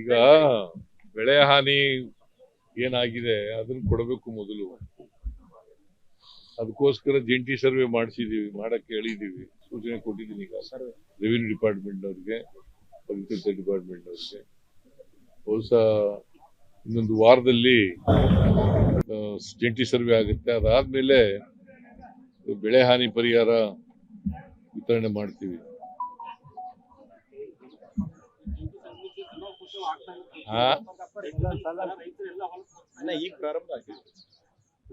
ಈಗ ಬೆಳೆ ಹಾನಿ ಏನಾಗಿದೆ ಅದನ್ನ ಕೊಡಬೇಕು ಮೊದಲು. ಅದಕ್ಕೋಸ್ಕರ ಜಂಟಿ ಸರ್ವೆ ಮಾಡಿಸಿದೀವಿ, ಮಾಡಕ್ಕೆ ಹೇಳಿದೀವಿ, ಸೂಚನೆ ಕೊಟ್ಟಿದ್ದೀನಿ. ಈಗ ರೆವಿನ್ಯೂ ಡಿಪಾರ್ಟ್ಮೆಂಟ್ ಅವ್ರಿಗೆ, ಅಗ್ರಿಕಲ್ಚರ್ ಡಿಪಾರ್ಟ್ಮೆಂಟ್ ಅವ್ರಿಗೆ ಬಹುಶಃ ಇನ್ನೊಂದು ವಾರದಲ್ಲಿ ಜಂಟಿ ಸರ್ವೆ ಆಗುತ್ತೆ. ಅದಾದ್ಮೇಲೆ ಬೆಳೆ ಹಾನಿ ಪರಿಹಾರ ವಿತರಣೆ ಮಾಡ್ತೀವಿ.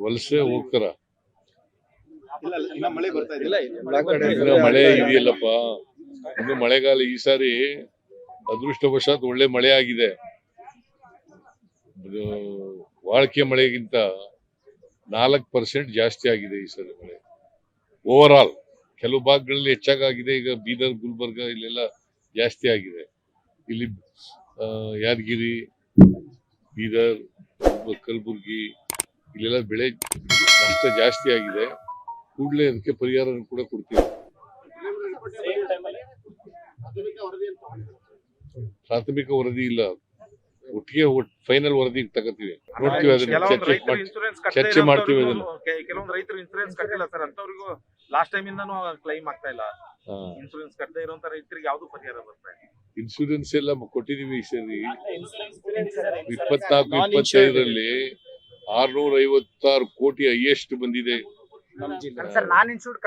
ವಲಸೆ ಹೋಗ್ತಾರ, ಮಳೆ ಇದೆಯಲ್ಲಪ್ಪ, ಇನ್ನು ಮಳೆಗಾಲ. ಈ ಸಾರಿ ಅದೃಷ್ಟವಶಾತ್ ಒಳ್ಳೆ ಮಳೆ ಆಗಿದೆ. ವಾಳಿಕೆ ಮಳೆಗಿಂತ 4% ಜಾಸ್ತಿ ಆಗಿದೆ ಈ ಸಾರಿ ಮಳೆ. ಓವರ್ ಆಲ್ ಕೆಲವು ಭಾಗಗಳಲ್ಲಿ ಹೆಚ್ಚಾಗಿದೆ. ಈಗ ಬೀದರ್, ಗುಲ್ಬರ್ಗ ಇಲ್ಲೆಲ್ಲ ಜಾಸ್ತಿ ಆಗಿದೆ. ಇಲ್ಲಿ ಯಾದಗಿರಿ, ಬೀದರ್, ಕಲಬುರ್ಗಿ ಇಲ್ಲೆಲ್ಲ ಬೆಳೆ ನಷ್ಟ ಜಾಸ್ತಿ ಆಗಿದೆ. ಕೂಡಲೇ ಅದಕ್ಕೆ ಪರಿಹಾರ ಕೂಡ ಕೊಡ್ತೀವಿ. ಪ್ರಾಥಮಿಕ ವರದಿ ಇಲ್ಲ, ಒಟ್ಟಿಗೆ ಫೈನಲ್ ವರದಿ ತಗೋತೀವಿ, ನೋಡ್ತೀವಿ, ಅದನ್ನ ಚರ್ಚೆ ಮಾಡ್ತೀವಿ. ಅದನ್ನ ಕೆಲವೊಂದು ರೈತರು ಇನ್ಸೂರೆನ್ಸ್ ಕಟ್ಟಿಲ್ಲ ಸರ್, ಅಂತವ್ರಿಗೂ ಲಾಸ್ಟ್ ಟೈಮ್ ಇಂದಾನು ಕ್ಲೈಮ್ ಆಗ್ತಾ ಇಲ್ಲ. ಇನ್ಸೂರೆನ್ಸ್ ಕಟ್ಟದೇ ಇರುವಂತ ರೈತರಿಗೆ ಯಾವ್ದು ಪರಿಹಾರ ಬರ್ತಾ ಇಲ್ಲ. ಇನ್ಸೂರೆನ್ಸ್ ಎಲ್ಲ ಕೊಟ್ಟಿದೀವಿ. ಈ ಸರಿ 24-25ರಲ್ಲಿ 656 ಕೋಟಿ ಹೈಯೆಸ್ಟ್ ಬಂದಿದೆ. ಸರ್ ನಾನ್ ಇನ್ಶೂರ್ಡ್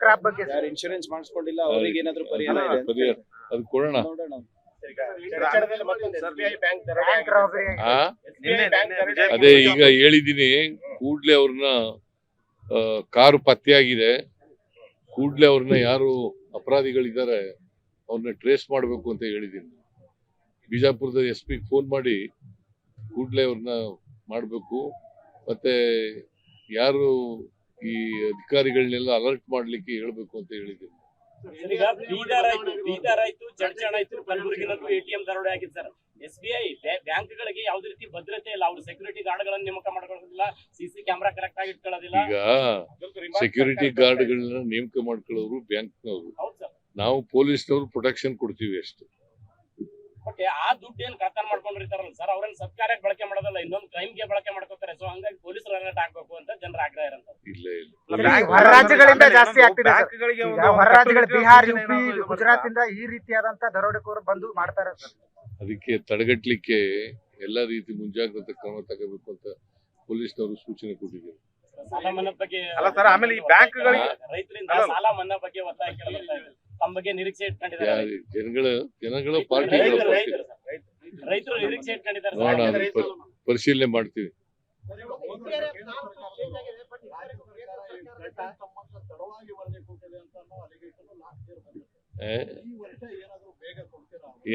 ಕ್ರಾಪ್ ಬಗ್ಗೆ ಇನ್ಶೂರೆನ್ಸ್ ಮಾಡಿಸ್ಕೊಂಡಿಲ್ಲ ಅವರಿಗೆ ಏನಾದ್ರು ಪರಿಹಾರ ಅದು ಕೊಡೋಣ. ಅದೇ ಈಗ ಹೇಳಿದೀನಿ, ಕೂಡ್ಲೆ ಅವ್ರನ್ನ ಕಾರು ಪತ್ತೆಯಾಗಿದೆ, ಕೂಡ್ಲೆ ಅವ್ರನ್ನ ಯಾರು ಅಪರಾಧಿಗಳಿದ್ದಾರೆ ಅವ್ರನ್ನ ಟ್ರೇಸ್ ಮಾಡಬೇಕು ಅಂತ ಹೇಳಿದೀನಿ. ಬಿಜಾಪುರದ SP ಫೋನ್ ಮಾಡಿ ಕೂಡ್ಲೆ ಅವ್ರನ್ನ ಮಾಡಬೇಕು, ಮತ್ತೆ ಯಾರು ಈ ಅಧಿಕಾರಿಗಳನ್ನೆಲ್ಲ ಅಲರ್ಟ್ ಮಾಡ್ಲಿಕ್ಕೆ ಹೇಳ್ಬೇಕು ಅಂತ ಹೇಳಿದ್ದೀನಿ. ಬೀದರ್ ಆಯ್ತು, ಚಡ್ಚಣ ಆಯ್ತು, ಕಲಬುರಗಿನಲ್ಲೂ ATM ದರೋಡೆ ಆಗಿದೆ ಸರ್. SBI ಬ್ಯಾಂಕ್ಗಳಿಗೆ ಯಾವ್ದೇ ರೀತಿ ಭದ್ರತೆ ಇಲ್ಲ. ಅವ್ರು ಸೆಕ್ಯೂರಿಟಿ ಗಾರ್ಡ್ ಗಳನ್ನ ನೇಮಕ ಮಾಡ್ಕೊಳ್ಳೋದಿಲ್ಲ, CC ಕ್ಯಾಮೆರಾ ಕರೆಕ್ಟ್ ಆಗಿ ಇಟ್ಕೊಳ್ಳೋದಿಲ್ಲ. ಈಗ ಸೆಕ್ಯೂರಿಟಿ ಗಾರ್ಡ್ಗಳನ್ನ ನೇಮಕ ಮಾಡ್ಕೊಳ್ಳೋರು ಬ್ಯಾಂಕ್ನವರು, ನಾವು ಪೊಲೀಸ್ನವರು ಪ್ರೊಟೆಕ್ಷನ್ ಕೊಡ್ತೀವಿ ಅಷ್ಟೇ. ಬಟ್ ಆ ದುಡ್ಡು ಏನ್ ಕಳ್ತನ ಮಾಡ್ಕೊಂಡಿರ್ತಾರಲ್ಲ ಸರ್, ಅವ್ರನ್ನ ಸರ್ಕಾರಕ್ಕೆ ಬಳಕೆ ಮಾಡೋದಲ್ಲ, ಇನ್ನೊಂದು ಕ್ರೈಮ್ಗೆ ಬಳಕೆ ಮಾಡ್ಕೋತಾರೆ. ಸೊ ಹಂಗಾಗಿ ಪೊಲೀಸರು ಅಲರ್ಟ್ ಆಗ್ಬೇಕು ಅಂತ ಜನರ ಆಗ್ರಹ ಇರಂತ. ಇಲ್ಲ ಹೊರ ರಾಜ್ಯಗಳಿಂದ ಜಾಸ್ತಿ ಆಗ್ತಿದೆ. ಹೊರ ರಾಜ್ಯಗಳು ಬಿಹಾರ್, UP, ಗುಜರಾತ್ ಇಂದ ಈ ರೀತಿಯಾದಂತ ದರೋಡೆಕೋರು ಬಂದು ಮಾಡ್ತಾರೆ ಸರ್. ಅದಕ್ಕೆ ತಡೆಗಟ್ಟಲಿಕ್ಕೆ ಎಲ್ಲಾ ರೀತಿ ಮುಂಜಾಗ್ರತಾ ಕ್ರಮ ತಗೋಬೇಕು ಅಂತ ಪೊಲೀಸ್ನವರು ಸೂಚನೆ ಕೊಟ್ಟಿದ್ದಾರೆ. ಸಾಲ ಮನ್ನಾ ಬಗ್ಗೆ ಅಲ್ಲ ಸರ್, ಆಮೇಲೆ ಈ ಬ್ಯಾಂಕ್ಗಳಿಗೆ ರೈತರಿಂದ ಸಾಲ ಮನ್ನಾ ಬಗ್ಗೆ ಒತ್ತಾಯ ಕೇಳಲಾಗ್ತಾ ಇದೆ. ತಮ್ಮ ಬಗ್ಗೆ ನಿರೀಕ್ಷೆ ಇಟ್ಕೊಂಡಿದ್ದಾರೆ ಜನಗಳ ಪಾರ್ಟಿ ರೈತರು ನಿರೀಕ್ಷೆ ಇಟ್ಕೊಂಡಿದ್ದಾರೆ. ನೋಡೋಣ, ಪರಿಶೀಲನೆ ಮಾಡ್ತೀವಿ.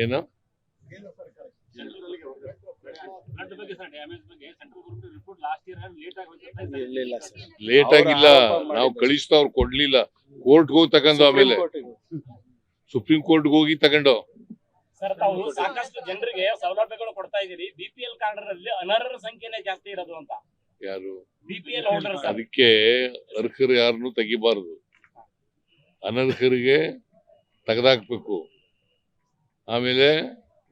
ಏನು ಲೇಟ್ ಆಗಿಲ್ಲ, ನಾವು ಕಳಿಸ್ತಾ ಅವ್ರು ಕೊಡ್ಲಿಲ್ಲ, ಕೋರ್ಟ್ಗೆ ಹೋಗಿ ತಗೊಂಡು, ಆಮೇಲೆ ಸುಪ್ರೀಂ ಕೋರ್ಟ್ಗೆ ಹೋಗಿ ತಗೊಂಡು. ಸರ್, ತಾವು ಸಾಕಷ್ಟು ಜನರಿಗೆ ಸೌಲಭ್ಯಗಳು ಕೊಡ್ತಾ ಇದೀರಿ. BPL ಕಾರ್ಡ್ ರಲ್ಲಿ ಅನರ್ಹರ ಸಂಖ್ಯೆನೇ ಜಾಸ್ತಿ ಇರೋದು ಅಂತ. ಯಾರು BPL ಹೋಲ್ಡರ್ಸ್? ಅದಕ್ಕೆ ಅರ್ಹರು ಯಾರನ್ನು ತೆಗಿಬಾರದು, ಅನರ್ಹರಿಗೆ ತೆಗೆದಾಕ್ಬೇಕು. ಆಮೇಲೆ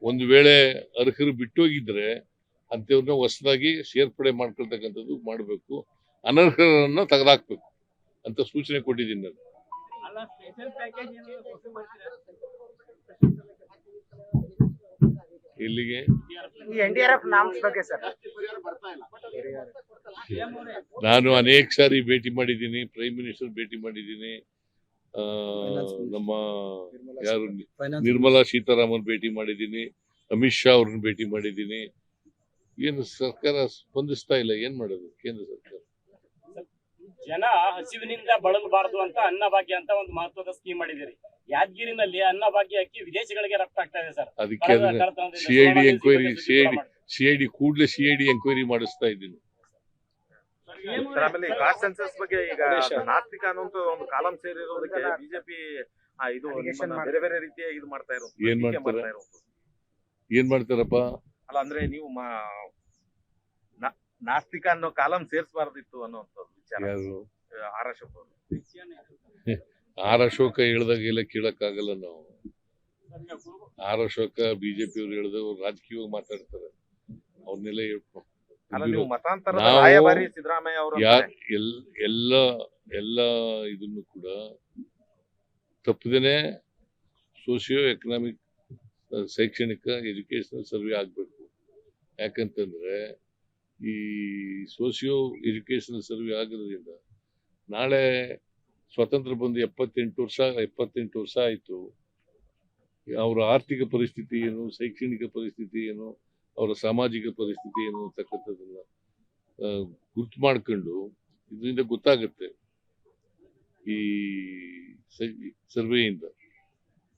ಒಂದು ವೇಳೆ ಅರ್ಹರು ಬಿಟ್ಟೋಗಿದ್ರೆ ಅಂತವ್ರನ್ನ ಹೊಸದಾಗಿ ಸೇರ್ಪಡೆ ಮಾಡ್ಕೊಳ್ತಕ್ಕಂಥದ್ದು ಮಾಡಬೇಕು, ಅನರ್ಹರನ್ನ ತೆಗೆದಾಕ್ಬೇಕು ಅಂತ ಸೂಚನೆ ಕೊಟ್ಟಿದ್ದೀನಿ ನಾನು. ಇಲ್ಲಿಗೆ NDRF ನಾಮ್ಸ್ ಬಗ್ಗೆ ಸರ್, ನಾನು ಅನೇಕ ಸಾರಿ ಭೇಟಿ ಮಾಡಿದ್ದೀನಿ, ಪ್ರೈಮ್ ಮಿನಿಸ್ಟರ್ ಭೇಟಿ ಮಾಡಿದ್ದೀನಿ, ನಮ್ಮ ಯಾರು ನಿರ್ಮಲಾ ಸೀತಾರಾಮನ್ ಭೇಟಿ ಮಾಡಿದ್ದೀನಿ, ಅಮಿತ್ ಶಾ ಅವ್ರನ್ನ ಭೇಟಿ ಮಾಡಿದ್ದೀನಿ. ಏನು ಸರ್ಕಾರ ಸ್ಪಂದಿಸ್ತಾ ಇಲ್ಲ, ಏನ್ ಮಾಡೋದು ಕೇಂದ್ರ ಸರ್ಕಾರ? ಜನ ಹಸಿವಿನಿಂದ ಬಳಲಬಾರದು ಅಂತ ಅನ್ನಭಾಗ್ಯ ಅಂತ ಒಂದು ಮಹತ್ವದ ಸ್ಕೀಮ್ ಮಾಡಿದಿರಿ. ಯಾದಗಿರಿನಲ್ಲಿ ಅನ್ನಭಾಗ್ಯ ಅಕ್ಕಿ ವಿದೇಶಗಳಿಗೆ ರಫ್ತು ಆಗ್ತಾ ಇದೆ ಸರ್. ಅದಕ್ಕೆ CID ಕೂಡಲೇ CID ಎಂಕ್ವೈರಿ ಮಾಡಿಸ್ತಾ ಇದ್ದೀನಿ. ಆಮೇಲೆ ಕಾಸ್ಟ್ ಸೆನ್ಸಸ್ ಬಗ್ಗೆ ಈಗ ನಾಸ್ತಿಕ ಅನ್ನುವಂತ ಒಂದು ಕಾಲಂ ಸೇರಿರೋದಕ್ಕೆ ಬಿಜೆಪಿ ಇದು ಬೇರೆ ಬೇರೆ ರೀತಿಯಾಗಿ ಇದು ಮಾಡ್ತಾ ಇರೋದು. ಏನ್ ಮಾಡ್ತಾರಪ್ಪ? ಅಲ್ಲ ಅಂದ್ರೆ ನೀವು ನಾಸ್ತಿಕ ಅನ್ನೋ ಕಾಲಂ ಸೇರಿಸಬಾರ್ದಿತ್ತು ಅನ್ನೋಂಥದ್ದು ವಿಚಾರ. ಆರ್ ಅಶೋಕ್ ಹೇಳ್ದಾಗೆಲ್ಲ ಕೇಳಕ್ಕಾಗಲ್ಲ ನಾವು. ಆರ್ ಅಶೋಕ ಬಿಜೆಪಿ ಅವ್ರು ಹೇಳಿದವರು ರಾಜಕೀಯವಾಗಿ ಮಾತಾಡ್ತಾರೆ, ಅವ್ರನ್ನೆಲ್ಲ ಅಲ್ಲ ನೀವು ಮತಾಂತರ ನಾವು ರಾಯಭಾರಿ ಸಿದ್ದರಾಮಯ್ಯ ಅವರು ಎಲ್ಲ ಇದನ್ನು ಕೂಡ ತಪ್ಪದೇನೆ ಸೋಷಿಯೋ ಎಕನಾಮಿಕ್ ಶೈಕ್ಷಣಿಕ ಎಜುಕೇಶನಲ್ ಸರ್ವೆ ಆಗ್ಬೇಕು. ಯಾಕಂತಂದ್ರೆ ಈ ಸೋಷಿಯೋ ಎಜುಕೇಶನಲ್ ಸರ್ವೆ ಆಗೋದ್ರಿಂದ ನಾಳೆ ಸ್ವತಂತ್ರ ಬಂದು 78 ವರ್ಷ ಆಯ್ತು. ಅವರ ಆರ್ಥಿಕ ಪರಿಸ್ಥಿತಿ ಏನು, ಶೈಕ್ಷಣಿಕ ಪರಿಸ್ಥಿತಿ ಏನು, ಅವರ ಸಾಮಾಜಿಕ ಪರಿಸ್ಥಿತಿ ಏನು ಅಂತಕ್ಕಂಥದ್ದನ್ನ ಗುರ್ತು ಮಾಡ್ಕೊಂಡು ಇದರಿಂದ ಗೊತ್ತಾಗುತ್ತೆ ಈ ಸರ್ವೆಯಿಂದ.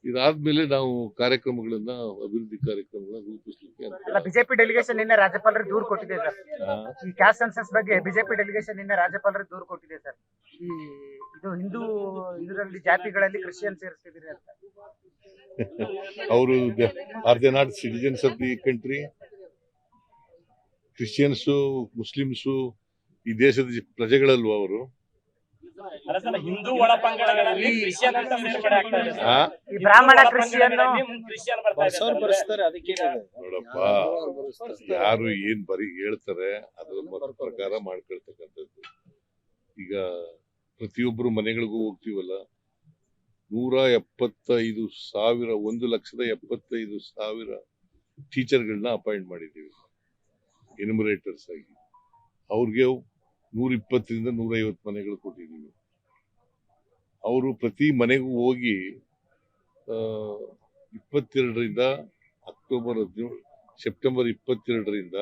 ಇದಾದ್ಮೇಲೆ ನಾವು ಕಾರ್ಯಕ್ರಮಗಳನ್ನ, ಅಭಿವೃದ್ಧಿ ಕಾರ್ಯಕ್ರಮಗಳನ್ನ ರೂಪಿಸ್ಲಿಕ್ಕೆ ಅಲ್ಲ, ಬಿಜೆಪಿ ಡೆಲಿಗೇಷನ್ ನಿನ್ನೆ ರಾಜ್ಯಪಾಲರಿಗೆ ದೂರು ಕೊಟ್ಟಿದೆ ಸರ್. ಈ ಕ್ಯಾಸ್ಟ್ ಸೆನ್ಸಸ್ ಬಗ್ಗೆ ಬಿಜೆಪಿ ಡೆಲಿಗೇಷನ್ ನಿನ್ನೆ ರಾಜ್ಯಪಾಲರಿಗೆ ದೂರು ಕೊಟ್ಟಿದೆ ಸರ್. ಈ ಇದು ಹಿಂದೂ ಇದರಲ್ಲಿ ಜಾತಿಗಳಲ್ಲಿ ಕ್ರಿಶ್ಚಿಯನ್ ಸೇರಿಸ್ತಿದ್ದೀರಿ ಅಂತ. ಅವರು are they not citizens of the country? Christians, Muslims ಈ ದೇಶದ ಪ್ರಜೆಗಳಲ್ವಾ ಅವರು? ಹಿಂದೂ ಒಳಪಂಗಡಗಳಲ್ಲಿ ಕ್ರಿಶ್ಚಿಯನ್ ಅಂತ ಸೇರ್ಪಡೆ ಆಗ್ತಾ ಇದೆ ಸರ್. ಈ ಬ್ರಾಹ್ಮಣ ಕ್ರಿಶ್ಚಿಯನ್ ಕ್ರಿಶ್ಚಿಯನ್ ಬರ್ತಾ ಇದೆ ಸರ್. ಬರ್ಸ್ತಾರೆ, ಅದಕ್ಕೆ ನೋಡಪ್ಪ, ಯಾರು ಏನ್ ಬರೀ ಹೇಳ್ತಾರೆ ಅದರ ಮತ ಪ್ರಕಾರ ಮಾಡ್ಕೊಳ್ತಕ್ಕಂಥದ್ದು. ಈಗ ಪ್ರತಿಯೊಬ್ಬರು ಮನೆಗಳಿಗೂ ಹೋಗ್ತೀವಲ್ಲ, 175,000 1,75,000 ಟೀಚರ್ಗಳನ್ನ ಅಪಾಯಿಂಟ್ ಮಾಡಿದ್ದೀವಿ ಎನ್ಯುಮರೇಟರ್ಸ್ ಆಗಿ. ಅವ್ರಿಗೆ 120 ರಿಂದ 150 ಮನೆಗಳು ಕೊಟ್ಟಿದ್ದೀವಿ. ಅವರು ಪ್ರತಿ ಮನೆಗೂ ಹೋಗಿ 22ರಿಂದ ಸೆಪ್ಟೆಂಬರ್ 22ರಿಂದ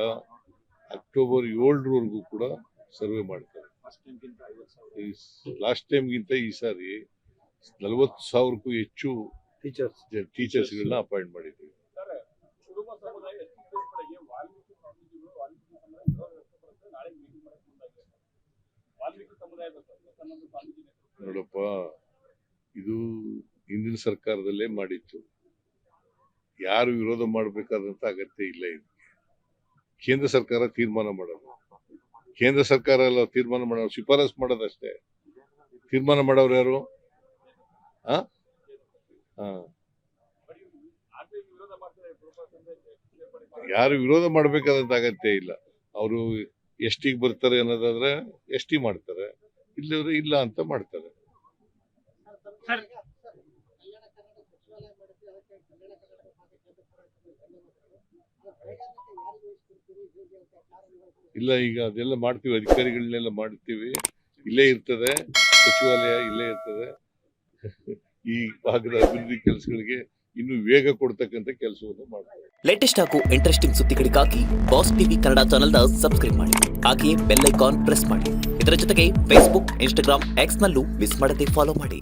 ಅಕ್ಟೋಬರ್ 7ರವರೆಗೂ ಕೂಡ ಸರ್ವೆ ಮಾಡ್ತಾರೆ. ಲಾಸ್ಟ್ ಟೈಮ್ಗಿಂತ ಈ ಸಾರಿ 40,000ಕ್ಕೂ ಹೆಚ್ಚು ಟೀಚರ್ಸ್ಗಳನ್ನ ಅಪಾಯಿಂಟ್ ಮಾಡಿದ್ದೀವಿ. ನೋಡಪ್ಪ, ಇದು ಹಿಂದಿನ ಸರ್ಕಾರದಲ್ಲೇ ಮಾಡಿತ್ತು. ಯಾರು ವಿರೋಧ ಮಾಡಬೇಕಾದಂತ ಅಗತ್ಯ ಇಲ್ಲ. ಇದು ಕೇಂದ್ರ ಸರ್ಕಾರ ತೀರ್ಮಾನ ಮಾಡೋದು. ಕೇಂದ್ರ ಸರ್ಕಾರ ಎಲ್ಲ ತೀರ್ಮಾನ ಮಾಡೋದು, ಶಿಫಾರಸ್ ಮಾಡೋದಷ್ಟೇ. ತೀರ್ಮಾನ ಮಾಡೋರು ಯಾರು? ಯಾರು ವಿರೋಧ ಮಾಡಬೇಕಾದಂತ ಅಗತ್ಯ ಇಲ್ಲ. ಅವರು ಎಷ್ಟಿಗೆ ಬರ್ತಾರೆ ಅನ್ನೋದಾದ್ರೆ ಎಷ್ಟಿ ಮಾಡ್ತಾರೆ, ಇಲ್ಲವ್ರೆ ಇಲ್ಲ ಅಂತ ಮಾಡ್ತಾರೆ. ಇಲ್ಲ, ಈಗ ಅದೆಲ್ಲ ಮಾಡ್ತೀವಿ, ಅಧಿಕಾರಿಗಳನ್ನೆಲ್ಲ ಮಾಡ್ತೀವಿ. ಇಲ್ಲೇ ಇರ್ತದೆ ಸಚಿವಾಲಯ, ಇಲ್ಲೇ ಇರ್ತದೆ. ಈ ಭಾಗದ ಅಭಿವೃದ್ಧಿ ಕೆಲಸಗಳಿಗೆ ಇನ್ನು ವೇಗ ಕೊಡ್ತಕ್ಕಂಥ ಕೆಲಸವನ್ನು ಮಾಡ್ತಾರೆ. ಲೇಟೆಸ್ಟ್ ಹಾಗೂ ಇಂಟ್ರೆಸ್ಟಿಂಗ್ ಸುದ್ದಿಗಳಿಗಾಗಿ ಬಾಸ್ ಟಿವಿ ಕನ್ನಡ ಚಾನೆಲ್ನ ಸಬ್ಸ್ಕ್ರೈಬ್ ಮಾಡಿ. ಹಾಗೆಯೇ ಬೆಲ್ ಐಕಾನ್ ಪ್ರೆಸ್ ಮಾಡಿ. ಇದರ ಜೊತೆಗೆ ಫೇಸ್ಬುಕ್, ಇನ್ಸ್ಟಾಗ್ರಾಮ್, ಎಕ್ಸ್ ನಲ್ಲೂ ಮಿಸ್ ಮಾಡದೆ ಫಾಲೋ ಮಾಡಿ.